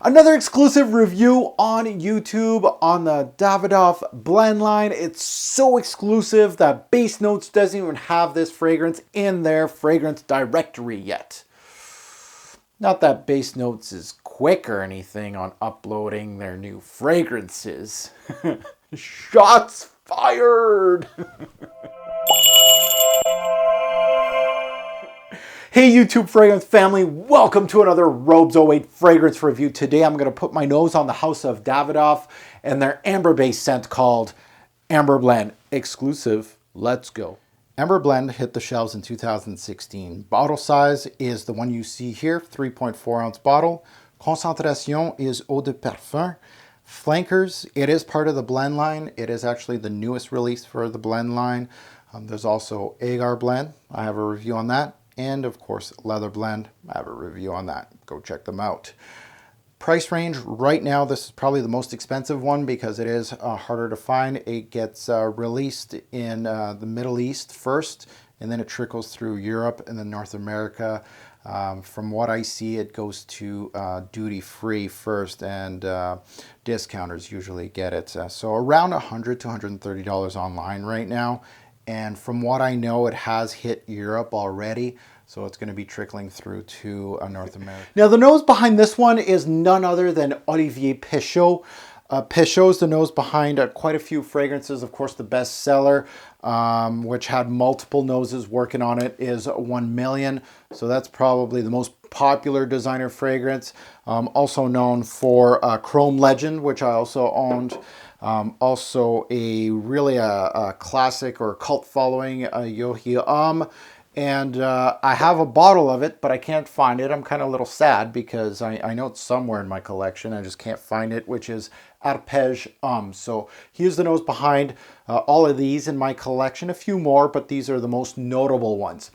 Another exclusive review on YouTube on the Davidoff blend line. It's so exclusive that Base Notes doesn't even have this fragrance in their fragrance directory yet. Not that Base Notes is quick or anything on uploading their new fragrances. Shots fired! Hey YouTube fragrance family, welcome to another Robes 08 fragrance review. Today I'm going to put my nose on the house of Davidoff and their amber based scent called Amber Blend. Exclusive, let's go. Amber Blend hit the shelves in 2016. Bottle size is the one you see here, 3.4 ounce bottle. Concentration is eau de parfum. Flankers, it is part of the blend line. It is actually the newest release for the blend line. There's also Agar Blend. I have a review on that. And of course, Leather Blend. I have a review on that. Go check them out. Price range right now, this is probably the most expensive one because it is harder to find. It gets released in the Middle East first, and then it trickles through Europe and then North America. From what I see, it goes to duty free first, and discounters usually get it. So around $100 to $130 online right now. And from what I know, it has hit Europe already, so it's going to be trickling through to North America. Now, the nose behind this one is none other than Olivier Pichot. Pichot's the nose behind quite a few fragrances. Of course, the best seller, which had multiple noses working on it, is 1 Million. So that's probably the most popular designer fragrance. Also known for Chrome Legend, which I also owned. Also a classic or cult following, Yohi and I have a bottle of it, but I can't find it. I'm kind of a little sad because I know it's somewhere in my collection. I just can't find it, which is Arpège So here's the nose behind all of these in my collection. A few more, but these are the most notable ones.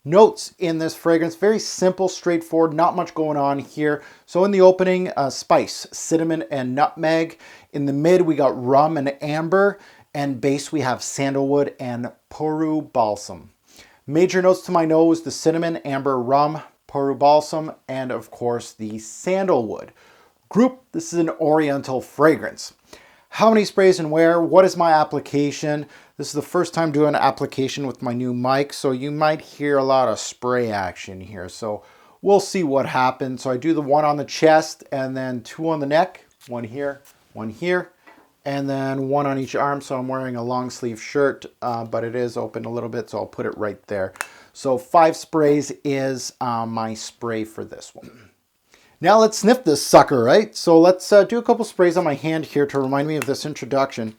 Notes in this fragrance, very simple, straightforward, not much going on here. So in the opening, spice, cinnamon and nutmeg. In the mid, we got rum and amber. And base, we have sandalwood and Peru balsam. Major notes to my nose, the cinnamon, amber, rum, Peru balsam, and of course the sandalwood. Group, this is an oriental fragrance. How many sprays and where? What is my application? This is the first time doing an application with my new mic, so you might hear a lot of spray action here. So we'll see what happens. So I do the one on the chest and then two on the neck, one here, and then one on each arm. So I'm wearing a long sleeve shirt, but it is open a little bit, so I'll put it right there. So 5 sprays is my spray for this one. Now let's sniff this sucker, right? So let's do a couple sprays on my hand here to remind me of this introduction,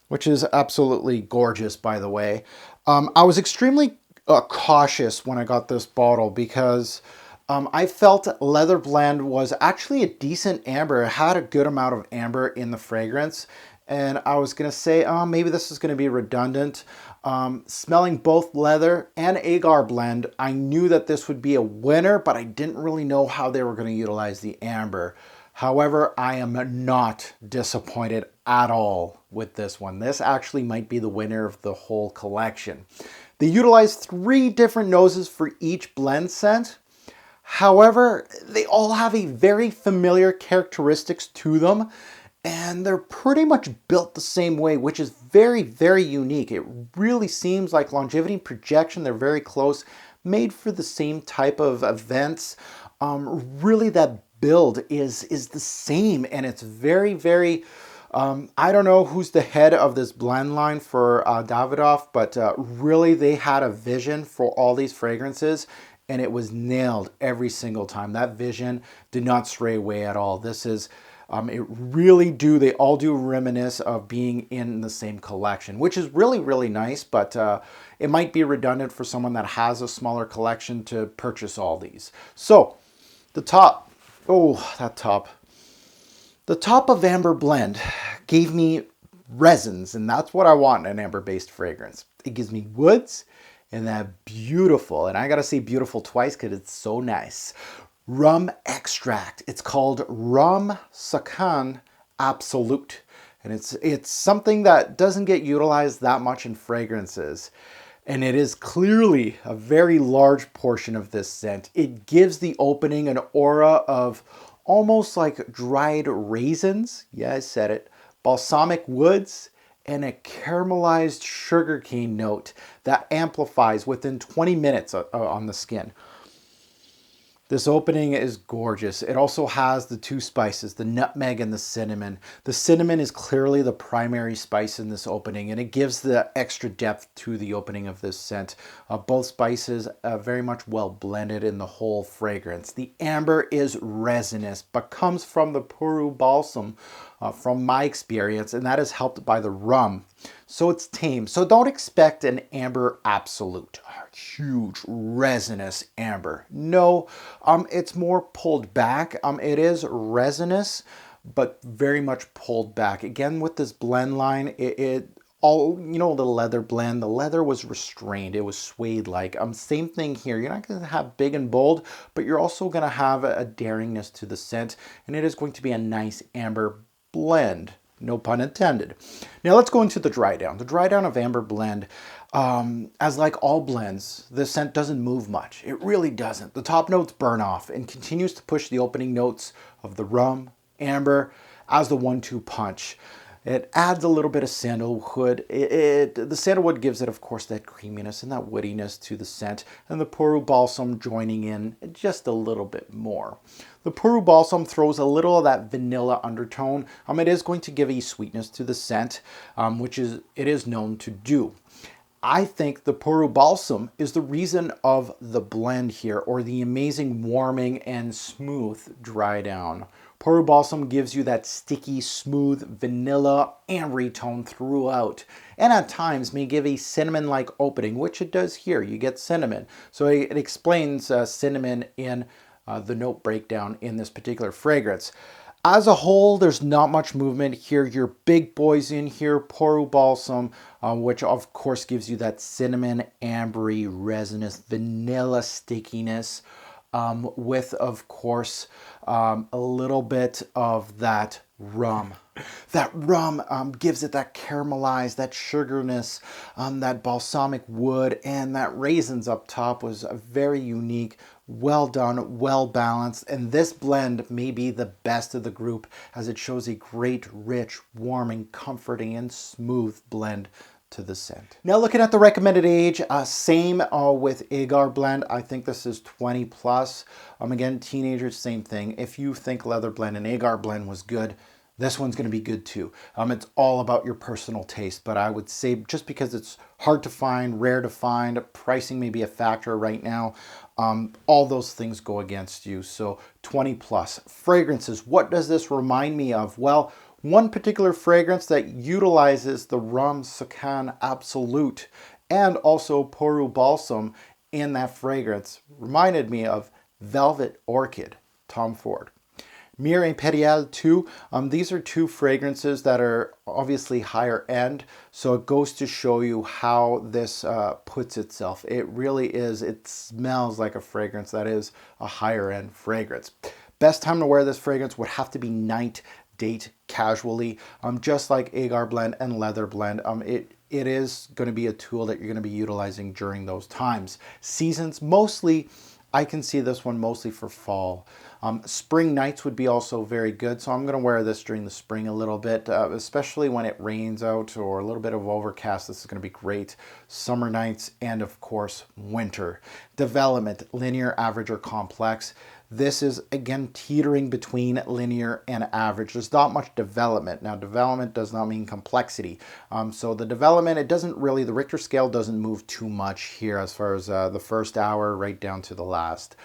which is absolutely gorgeous, by the way. I was extremely cautious when I got this bottle because I felt Leather Blend was actually a decent amber. It had a good amount of amber in the fragrance. And I was going to say, oh, maybe this is going to be redundant. Smelling both Leather and Agar Blend, I knew that this would be a winner, but I didn't really know how they were going to utilize the amber. However, I am not disappointed at all with this one. This actually might be the winner of the whole collection. They utilize 3 different noses for each blend scent. However, they all have a very familiar characteristics to them, and they're pretty much built the same way, which is very, very unique. It really seems like longevity and projection, they're very close, made for the same type of events. Really, that build is the same, and it's very, very, I don't know who's the head of this blend line for Davidoff, but really they had a vision for all these fragrances, and it was nailed every single time. That vision did not stray away at all. This is, they all do reminisce of being in the same collection, which is really, really nice, but it might be redundant for someone that has a smaller collection to purchase all these. So the top, the top of Amber Blend gave me resins, and that's what I want in an amber-based fragrance. It gives me woods and that beautiful, and I gotta say beautiful twice because it's so nice, rum extract. It's called Rum Sacan Absolute, and it's something that doesn't get utilized that much in fragrances. And it is clearly a very large portion of this scent. It gives the opening an aura of almost like dried raisins. Yeah, I said it. Balsamic woods and a caramelized sugarcane note that amplifies within 20 minutes on the skin. This opening is gorgeous. It also has the two spices, the nutmeg and the cinnamon. The cinnamon is clearly the primary spice in this opening, and it gives the extra depth to the opening of this scent. Both spices very much well blended in the whole fragrance. The amber is resinous, but comes from the Puru balsam, from my experience, and that is helped by the rum. So it's tame. So don't expect an amber absolute, a huge resinous amber. No, it's more pulled back. It is resinous, but very much pulled back. Again, with this blend line, all, you know, the leather blend, the leather was restrained. It was suede-like. Same thing here. You're not going to have big and bold, but you're also going to have a daringness to the scent, and it is going to be a nice amber blend. No pun intended. Now let's go into the dry down. The dry down of amber blend, as like all blends, the scent doesn't move much. It really doesn't. The top notes burn off and continues to push the opening notes of the rum, amber, as the 1-2 punch. It adds a little bit of sandalwood. The sandalwood gives it, of course, that creaminess and that woodiness to the scent, and the Puru balsam joining in just a little bit more. The Puru balsam throws a little of that vanilla undertone. It is going to give a sweetness to the scent, which it is known to do. I think the Puru balsam is the reason of the blend here, or the amazing warming and smooth dry down. Puru balsam gives you that sticky, smooth, vanilla, ambery tone throughout, and at times may give a cinnamon-like opening, which it does here. You get cinnamon. So it explains cinnamon in the note breakdown in this particular fragrance. As a whole, there's not much movement here. Your big boys in here, Puru balsam, which of course gives you that cinnamon, ambery, resinous, vanilla stickiness, with, of course, a little bit of that rum. That rum gives it that caramelized, that sugarness, that balsamic wood, and that raisins up top was a very unique, well done, well balanced, and this blend may be the best of the group as it shows a great, rich, warming, comforting, and smooth blend to the scent. Now looking at the recommended age, same with Agar blend. I think this is 20 plus. Again, teenagers, same thing. If you think leather blend and Agar blend was good, this one's going to be good too. It's all about your personal taste, but I would say just because it's hard to find, rare to find, pricing may be a factor right now, all those things go against you. So 20 plus. Fragrances, what does this remind me of? Well, one particular fragrance that utilizes the rum Sakan Absolute and also Puru balsam in that fragrance reminded me of Velvet Orchid, Tom Ford. Mire Imperial 2, these are two fragrances that are obviously higher end, so it goes to show you how this puts itself. It really is, it smells like a fragrance that is a higher end fragrance. Best time to wear this fragrance would have to be night, date, casually, just like Agar blend and leather blend. It is going to be a tool that you're going to be utilizing during those times. Seasons, mostly, I can see this one mostly for fall. Spring nights would be also very good, so I'm going to wear this during the spring a little bit, especially when it rains out or a little bit of overcast. This is going to be great. Summer nights and, of course, winter. Development, linear, average, or complex. This is, again, teetering between linear and average. There's not much development. Now, development does not mean complexity. So the development, it doesn't really, the Richter scale doesn't move too much here as far as the first hour right down to the last.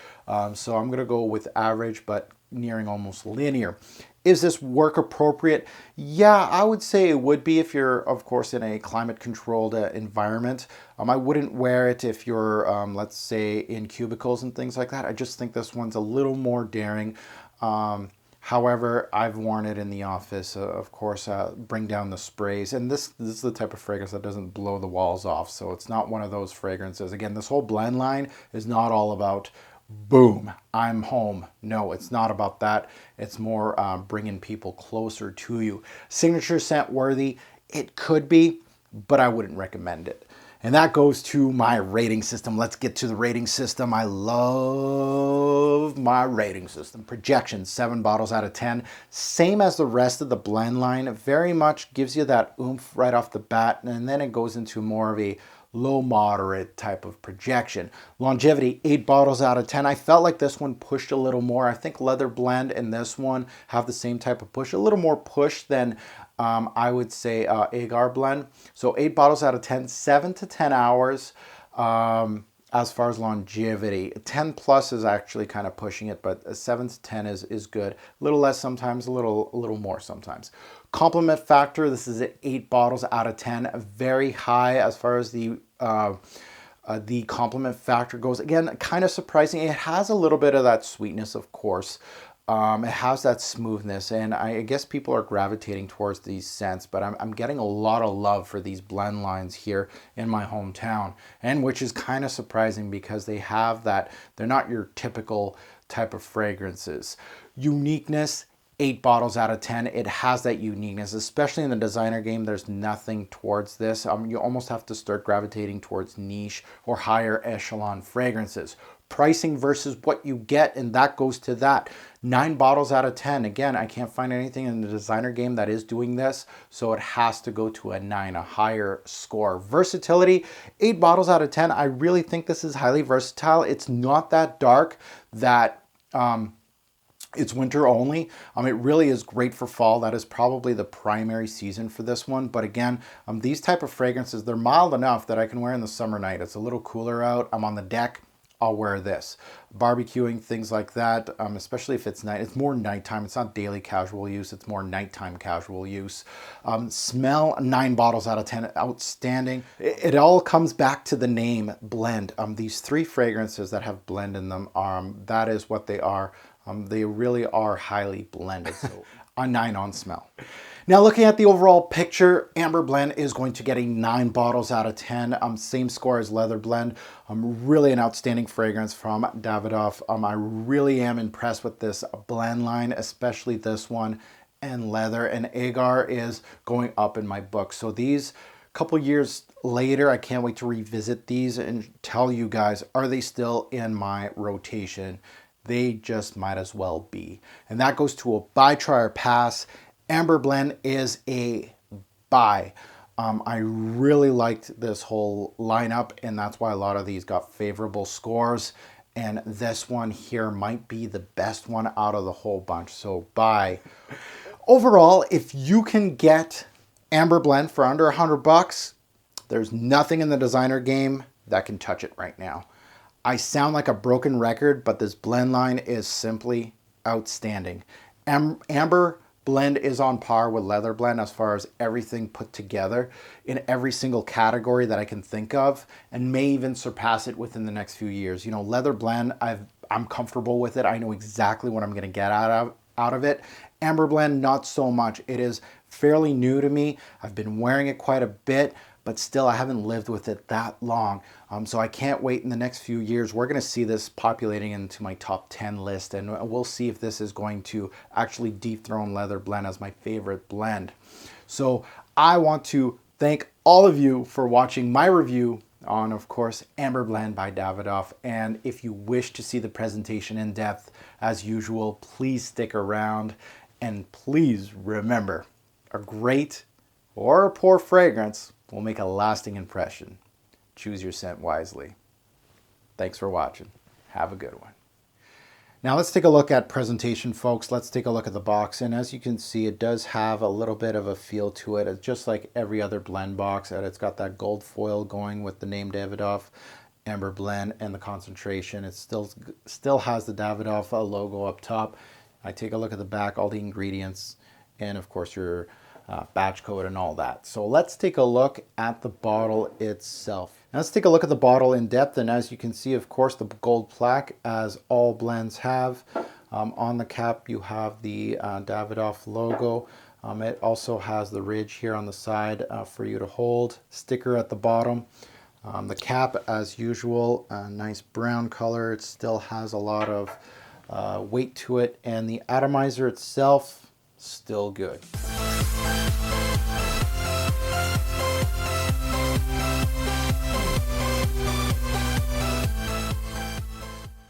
So I'm going to go with average, but nearing almost linear. Is this work appropriate? Yeah, I would say it would be if you're, of course, in a climate controlled environment. I wouldn't wear it if you're, let's say, in cubicles and things like that. I just think this one's a little more daring. However, I've worn it in the office, of course, bring down the sprays. And this is the type of fragrance that doesn't blow the walls off. So it's not one of those fragrances. Again, this whole blend line is not all about boom, I'm home. No, it's not about that. It's more bringing people closer to you. Signature scent worthy, it could be, but I wouldn't recommend it. And that goes to my rating system. Let's get to the rating system. I love my rating system. Projection, 7 bottles out of 10. Same as the rest of the blend line. It very much gives you that oomph right off the bat, and then it goes into more of a low moderate type of projection. Longevity, 8 bottles out of 10. I felt like this one pushed a little more. I think Leather Blend and this one have the same type of push, a little more push than I would say Agar Blend. So 8 bottles out of 10, 7 to 10 hours. As far as longevity, 10 plus is actually kind of pushing it, but 7 to 10 is good. A little less sometimes, a little more sometimes. Compliment factor, this is at 8 bottles out of 10, very high as far as the compliment factor goes. Again, kind of surprising. It has a little bit of that sweetness, of course. It has that smoothness, and I guess people are gravitating towards these scents, but I'm getting a lot of love for these blend lines here in my hometown, and which is kind of surprising because they have that, they're not your typical type of fragrances. Uniqueness, 8 bottles out of 10. It has that uniqueness, especially in the designer game. There's nothing towards this. You almost have to start gravitating towards niche or higher echelon fragrances. Pricing versus what you get, and that goes to that. 9 bottles out of 10. Again, I can't find anything in the designer game that is doing this, so it has to go to a 9, a higher score. Versatility, 8 bottles out of 10. I really think this is highly versatile. It's not that dark that it's winter only. It really is great for fall. That is probably the primary season for this one. But again, these type of fragrances, they're mild enough that I can wear in the summer night. It's a little cooler out. I'm on the deck. I'll wear this. Barbecuing, things like that, especially if it's night. It's more nighttime. It's not daily casual use. It's more nighttime casual use. Smell, 9 bottles out of 10. Outstanding. It all comes back to the name, blend. These 3 fragrances that have blend in them, that is what they are. They really are highly blended. So a 9 on smell. Now looking at the overall picture, Amber Blend is going to get a 9 bottles out of 10. Same score as Leather Blend. Really an outstanding fragrance from Davidoff. I really am impressed with this blend line, especially this one, and Leather, and Agar is going up in my book. So these couple years later, I can't wait to revisit these and tell you guys, are they still in my rotation? They just might as well be. And that goes to a buy, try, or pass. Amber Blend is a buy. I really liked this whole lineup, and that's why a lot of these got favorable scores. And this one here might be the best one out of the whole bunch. So buy. Overall, if you can get Amber Blend for under $100, there's nothing in the designer game that can touch it right now. I sound like a broken record, but this blend line is simply outstanding. Amber Blend is on par with Leather Blend as far as everything put together in every single category that I can think of, and may even surpass it within the next few years. You know, Leather Blend, I'm comfortable with it. I know exactly what I'm going to get out of it. Amber Blend, not so much. It is fairly new to me. I've been wearing it quite a bit, but still I haven't lived with it that long. So I can't wait in the next few years. We're gonna see this populating into my top 10 list, and we'll see if this is going to actually dethrone Leather Blend as my favorite blend. So I want to thank all of you for watching my review on, of course, Amber Blend by Davidoff. And if you wish to see the presentation in depth, as usual, please stick around. And please remember, a great or a poor fragrance will make a lasting impression. Choose your scent wisely. Thanks for watching. Have a good one. Now let's take a look at presentation, folks. Let's take a look at the box. And as you can see, it does have a little bit of a feel to it. It's just like every other blend box. And it's got that gold foil going with the name Davidoff, Amber Blend, and the concentration. It still has the Davidoff logo up top. I take a look at the back, all the ingredients, and of course your batch code and all that. So let's take a look at the bottle itself. Now let's take a look at the bottle in depth, and as you can see, of course, the gold plaque, as all blends have. On the cap you have the Davidoff logo. It also has the ridge here on the side for you to hold. Sticker at the bottom. The cap, as usual, a nice brown color. It still has a lot of weight to it, and the atomizer itself, still good.